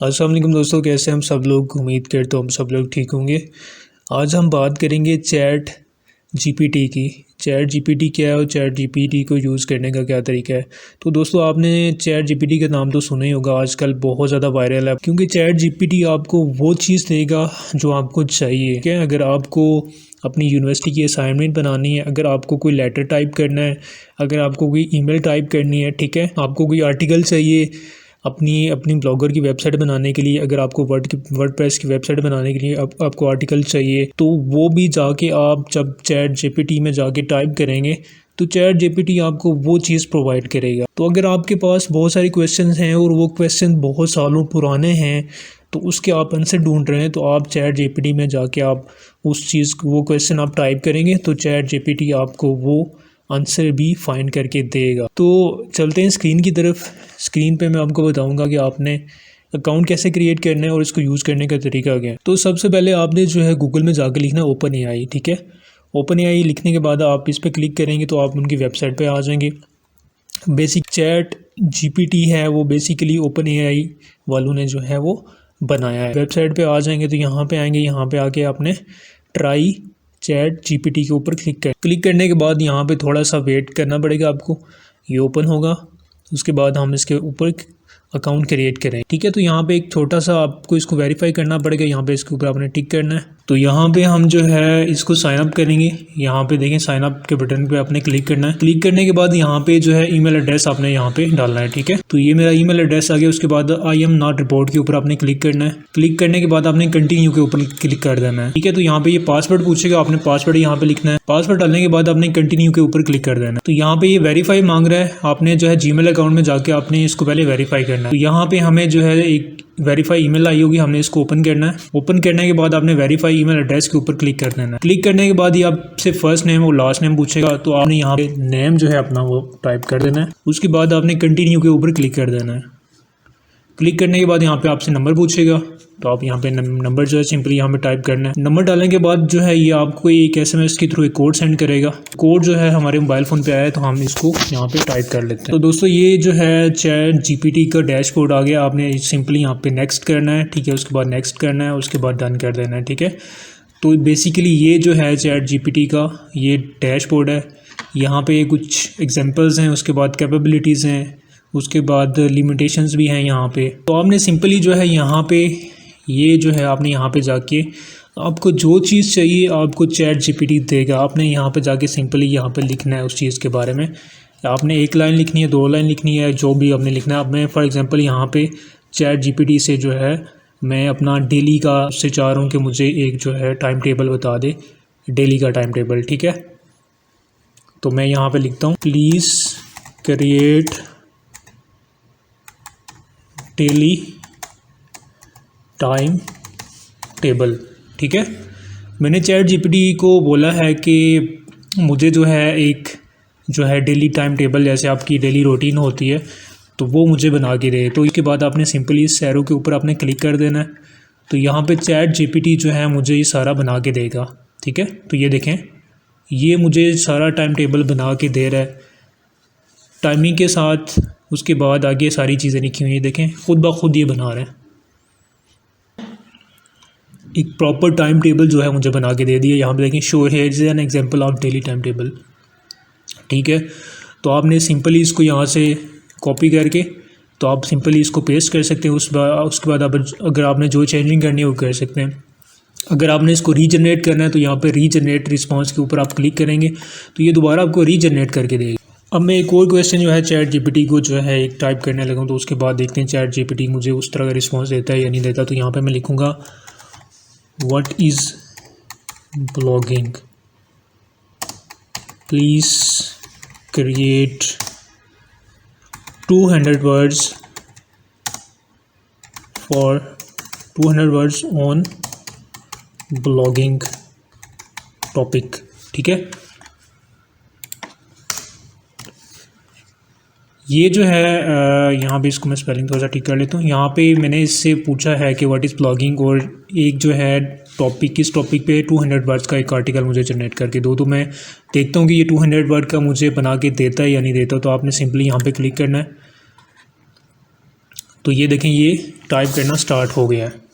अस्सलाम वालेकुम दोस्तों, कैसे हम सब लोग। उम्मीद करते हम सब लोग ठीक होंगे। आज हम बात करेंगे चैट जीपीटी की। चैट जीपीटी क्या है और चैट जीपीटी को यूज़ करने का क्या तरीका है। तो दोस्तों, आपने चैट जीपीटी का नाम तो सुना ही होगा, आजकल बहुत ज़्यादा वायरल है, क्योंकि चैट जीपीटी आपको वो चीज़ देगा जो आपको चाहिए। ठीक है, अगर आपको अपनी यूनिवर्सिटी की असाइनमेंट बनानी है, अगर आपको कोई लेटर टाइप करना है, अगर आपको कोई ईमेल टाइप करनी है, ठीक है, आपको कोई आर्टिकल चाहिए अपनी अपनी ब्लॉगर की वेबसाइट बनाने के लिए, अगर आपको वर्डप्रेस की वेबसाइट बनाने के लिए आपको आर्टिकल चाहिए, तो वो भी जाके आप जब चैट जीपीटी में जाके टाइप करेंगे तो चैट जीपीटी आपको वो चीज़ प्रोवाइड करेगा। तो अगर आपके पास बहुत सारे क्वेश्चंस हैं और वो क्वेश्चन बहुत सालों पुराने हैं, तो उसके आप आंसर ढूंढ रहे हैं, तो आप चैट जीपीटी में जाके आप उस चीज़ वो क्वेश्चन आप टाइप करेंगे तो चैट जीपीटी आपको वो आंसर भी फाइंड करके देगा। तो चलते हैं स्क्रीन की तरफ। स्क्रीन पे मैं आपको बताऊंगा कि आपने अकाउंट कैसे क्रिएट करना है और इसको यूज़ करने का तरीका क्या है। तो सबसे पहले आपने जो है गूगल में जाकर लिखना है ओपन एआई। ठीक है, ओपन एआई लिखने के बाद आप इस पर क्लिक करेंगे तो आप उनकी वेबसाइट पे आ जाएंगे। बेसिक चैट जीपीटी है वो बेसिकली ओपन एआई वालों ने जो है वो बनाया है। वेबसाइट पे आ जाएंगे तो यहाँ पे आएंगे, यहाँ पे आके आपने ट्राई चैट जीपीटी के ऊपर क्लिक करने के बाद यहाँ पे थोड़ा सा वेट करना पड़ेगा आपको, ये ओपन होगा। उसके बाद हम इसके ऊपर अकाउंट क्रिएट करें। ठीक है, तो यहाँ पे एक छोटा सा आपको इसको वेरीफाई करना पड़ेगा, यहाँ पे इसके ऊपर आपने टिक करना है। तो यहाँ पे हम जो है इसको साइन अप करेंगे। यहाँ पे देखें साइन अप के बटन पे आपने क्लिक करना है। क्लिक करने के बाद यहाँ पे जो है ईमेल एड्रेस आपने यहाँ पे डालना है। ठीक है, तो ये मेरा ईमेल एड्रेस आ गया। उसके बाद आई एम नॉट रिपोर्ट के ऊपर आपने क्लिक करना है। क्लिक करने के बाद आपने कंटिन्यू के ऊपर क्लिक कर देना है। ठीक है, तो यहाँ पे ये पासवर्ड पूछेगा, आपने पासवर्ड यहाँ पे लिखना है। पासवर्ड डालने के बाद आपने कंटिन्यू के ऊपर क्लिक कर देना है। तो यहाँ पे ये वेरीफाई मांग रहा है, आपने जो है जीमेल अकाउंट में जाके आपने इसको पहले वेरीफाई करना है। तो यहाँ पे हमें जो है एक वेरीफाई ईमेल आई होगी, हमने इसको ओपन करना है। ओपन करने के बाद आपने वेरीफाई ईमेल एड्रेस के ऊपर क्लिक कर देना है। क्लिक करने के बाद ये आपसे फर्स्ट नेम और लास्ट नेम पूछेगा, तो आपने यहाँ पे नेम जो है अपना वो टाइप कर देना है। उसके बाद आपने कंटिन्यू के ऊपर क्लिक कर देना है। क्लिक करने के बाद यहाँ पे आपसे नंबर पूछेगा, तो आप यहाँ पे नंबर जो है सिंपली यहाँ पे टाइप करना है। नंबर डालने के बाद जो है ये आपको एक एसएमएस के थ्रू एक कोड सेंड करेगा। कोड जो है हमारे मोबाइल फ़ोन पे आया है, तो हम इसको यहाँ पे टाइप कर लेते हैं। तो दोस्तों, ये जो है चैट जीपीटी का डैशबोर्ड आ गया। आपने सिंपली यहाँ पे नेक्स्ट करना है। ठीक है, उसके बाद नेक्स्ट करना है, उसके बाद डन कर देना है। ठीक है, तो बेसिकली ये जो है चैट जीपीटी का ये डैशबोर्ड है। यहाँ पे कुछ एग्जांपल्स हैं, उसके बाद कैपेबिलिटीज़ हैं, उसके बाद लिमिटेशंस भी हैं यहाँ पे। तो आपने सिंपली जो है यहाँ पे ये जो है आपने यहाँ पे जाके आपको जो चीज़ चाहिए आपको चैट जीपीटी देगा। आपने यहाँ पे जाके सिंपली यहाँ पे लिखना है उस चीज़ के बारे में। आपने एक लाइन लिखनी है, 2 लाइन लिखनी है, जो भी आपने लिखना है। अब मैं फॉर एग्जांपल यहाँ पे चैट जीपीटी से जो है मैं अपना डेली का उससे चाह रहा हूँ कि मुझे एक जो है टाइम टेबल बता दे, डेली का टाइम टेबल। ठीक है, तो मैं यहाँ पे लिखता हूँ please create daily time table. ठीक है, मैंने चैट जीपीटी को बोला है कि मुझे जो है एक जो है डेली टाइम टेबल, जैसे आपकी डेली रूटीन होती है, तो वो मुझे बना के दे। तो इसके बाद आपने सिंपली इस एरो के ऊपर आपने क्लिक कर देना है। तो यहाँ पे चैट जीपीटी जो है मुझे ये सारा बना के देगा। ठीक है, तो ये देखें, ये मुझे सारा टाइम टेबल बना के दे रहा है टाइमिंग के साथ। उसके बाद आगे सारी चीज़ें लिखी हुई हैं, देखें खुद ब खुद ये बना रहा है। एक प्रॉपर टाइम टेबल जो है मुझे बना के दे दिया। यहाँ पे देखें show here is an example of daily time table. ठीक है, तो आपने सिंपली इसको यहाँ से कॉपी करके तो आप सिंपली इसको पेस्ट कर सकते हैं। उसके बाद आप अगर आपने जो चेंजिंग करनी है वो कर सकते हैं। अगर आपने इसको रीजनरेट करना है तो यहाँ पे रीजनरेट रिस्पॉन्स के ऊपर आप क्लिक करेंगे तो ये दोबारा आपको रीजनरेट करके देगा। अब मैं एक और क्वेश्चन जो है चैट जीपीटी को जो है एक टाइप करने लगा हूँ, तो उसके बाद देखते हैं चैट जीपीटी मुझे उस तरह का रिस्पॉन्स देता है या नहीं देता। तो यहाँ पे मैं लिखूँगा what is blogging, please create 200 words for 200 words on blogging topic. ठीक है, ये जो है यहाँ पे इसको मैं स्पेलिंग थोड़ा सा ठीक कर लेता हूँ। यहाँ पे मैंने इससे पूछा है कि व्हाट इज़ ब्लॉगिंग, और एक जो है टॉपिक, किस टॉपिक पे 200 वर्ड्स का एक आर्टिकल मुझे जनरेट करके दो। तो मैं देखता हूँ कि ये 200 वर्ड का मुझे बना के देता है या नहीं देता। तो आपने सिंपली यहाँ पे क्लिक करना है। तो ये देखें ये टाइप करना स्टार्ट हो गया है।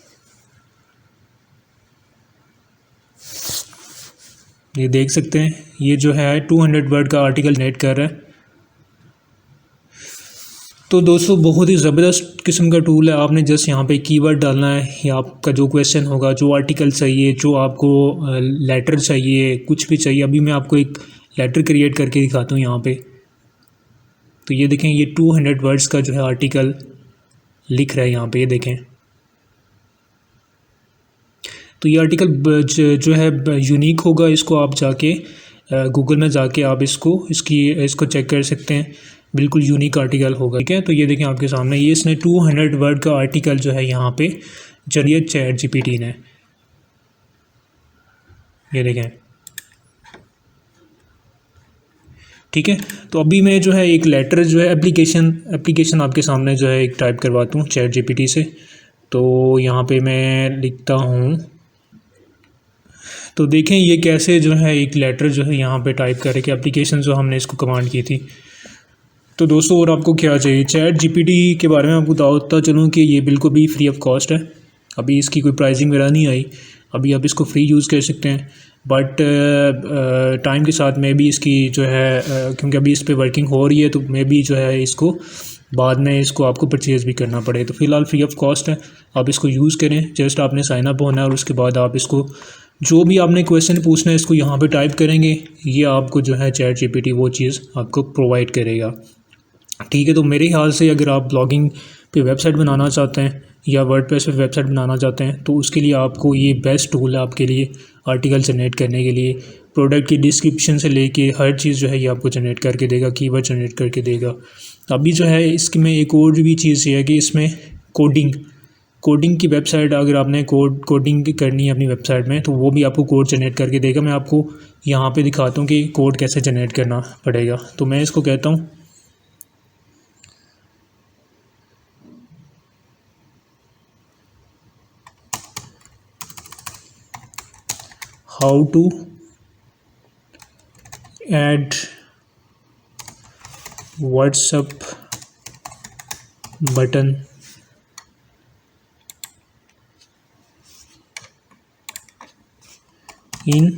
ये देख सकते हैं ये जो है 200 वर्ड का आर्टिकल जनरेट कर रहा है। तो दोस्तों बहुत ही ज़बरदस्त किस्म का टूल है। आपने जस्ट यहाँ पे कीवर्ड डालना है या आपका जो क्वेश्चन होगा, जो आर्टिकल चाहिए, जो आपको लेटर चाहिए, कुछ भी चाहिए। अभी मैं आपको एक लेटर क्रिएट करके दिखाता हूँ यहाँ पे। तो ये देखें ये 200 वर्ड्स का जो है आर्टिकल लिख रहा है यहाँ पे, ये देखें। तो ये आर्टिकल जो है यूनिक होगा। इसको आप जाके गूगल में जाके आप इसको चेक कर सकते हैं। बिल्कुल यूनिक आर्टिकल होगा, ठीक है। तो ये देखें आपके सामने ये इसने 200 वर्ड का आर्टिकल जो है यहाँ पे जनरेट चैट जीपीटी ने, ये देखें, ठीक है। तो अभी मैं जो है एक लेटर जो है एप्लीकेशन आपके सामने जो है एक टाइप करवाता हूँ चैट जीपीटी से। तो यहाँ पे मैं लिखता हूँ, तो देखें ये कैसे जो है एक लेटर जो है यहाँ पे टाइप करे कि एप्लीकेशन जो हमने इसको कमांड की थी। तो दोस्तों और आपको क्या चाहिए, चैट जीपीटी के बारे में आपको बताता चलूँ कि ये बिल्कुल भी फ्री ऑफ कॉस्ट है। अभी इसकी कोई प्राइसिंग वगैरह नहीं आई, अभी आप इसको फ्री यूज़ कर सकते हैं। बट टाइम के साथ में भी इसकी जो है क्योंकि अभी इस पर वर्किंग हो रही है, तो मे भी जो है इसको बाद में इसको आपको परचेज़ भी करना पड़े। तो फ़िलहाल फ्री ऑफ कॉस्ट है, आप इसको यूज़ करें। जस्ट आपने साइन अप होना है और उसके बाद आप इसको जो भी आपने क्वेश्चन पूछना है इसको यहाँ पे टाइप करेंगे, ये आपको जो है चैट जीपीटी वो चीज़ आपको प्रोवाइड करेगा, ठीक है। तो मेरे ख्याल से अगर आप ब्लॉगिंग पे वेबसाइट बनाना चाहते हैं या वर्डप्रेस पे वेबसाइट बनाना चाहते हैं तो उसके लिए आपको ये बेस्ट टूल है आपके लिए आर्टिकल जनरेट करने के लिए। प्रोडक्ट की डिस्क्रिप्शन से लेके हर चीज़ जो है ये आपको जनरेट करके देगा, कीवर्ड जनरेट करके देगा। अभी जो है इसमें एक और भी चीज़ ये है कि इसमें कोडिंग की वेबसाइट, अगर आपने कोडिंग करनी है अपनी वेबसाइट में तो वो भी आपको कोड जनरेट करके देगा। मैं आपको यहाँ पे दिखाता हूँ कि कोड कैसे जनरेट करना पड़ेगा। तो मैं इसको कहता हूँ how to add WhatsApp button in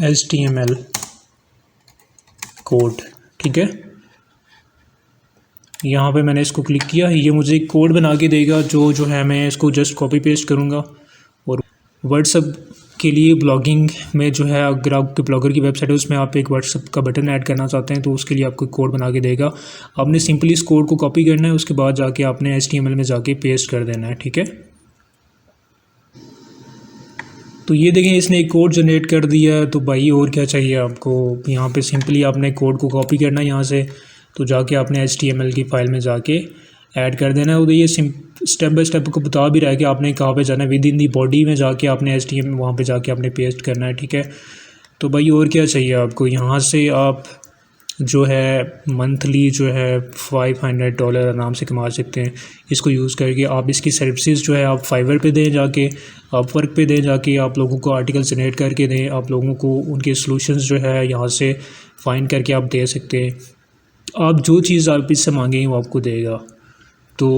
HTML code, ठीक है। यहाँ पे मैंने इसको क्लिक किया, ये मुझे एक कोड बना के देगा जो है मैं इसको जस्ट कॉपी पेस्ट करूँगा। और व्हाट्सएप के लिए ब्लॉगिंग में जो है अगर आपके ब्लॉगर की वेबसाइट है उसमें आप एक व्हाट्सएप का बटन ऐड करना चाहते हैं तो उसके लिए आपको कोड बना के देगा। आपने सिंपली इस कोड को कॉपी करना है, उसके बाद जाके आपने HTML में जाके पेस्ट कर देना है, ठीक है। तो ये देखें इसने एक कोड जनरेट कर दिया है। तो भाई और क्या चाहिए आपको, यहाँ पे सिंपली आपने कोड को कॉपी करना है यहाँ से, तो जाके आपने HTML की फ़ाइल में जाके ऐड कर देना है। और ये स्टेप बाय स्टेप को बता भी रहा है कि आपने कहाँ पे जाना है। विद इन दी बॉडी में जाके आपने HTML वहाँ पे जाके आपने पेस्ट करना है, ठीक है। तो भाई और क्या चाहिए आपको, यहाँ से आप जो है मंथली जो है $500 आराम से कमा सकते हैं इसको यूज़ करके। आप इसकी सर्विसेज जो है आप फाइवर पे दें जाके, आप वर्क पे दें जाके, आप लोगों को आर्टिकल जनरेट करके दें, आप लोगों को उनके सॉल्यूशंस जो है यहाँ से फाइंड करके आप दे सकते हैं। आप जो चीज़ आप इससे मांगेंगे वो आपको देगा। तो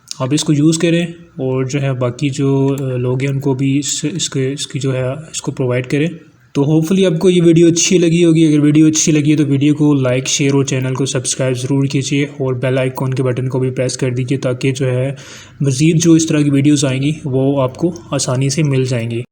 आप इसको यूज़ करें और जो है बाकी जो लोग हैं उनको भी इसकी जो है इसको प्रोवाइड करें। तो होपफुली आपको ये वीडियो अच्छी लगी होगी। अगर वीडियो अच्छी लगी है तो वीडियो को लाइक, शेयर और चैनल को सब्सक्राइब ज़रूर कीजिए और बेल आइकॉन के बटन को भी प्रेस कर दीजिए ताकि जो है मज़ीद जो इस तरह की वीडियोज़ आएंगी वो आपको आसानी से मिल जाएंगी।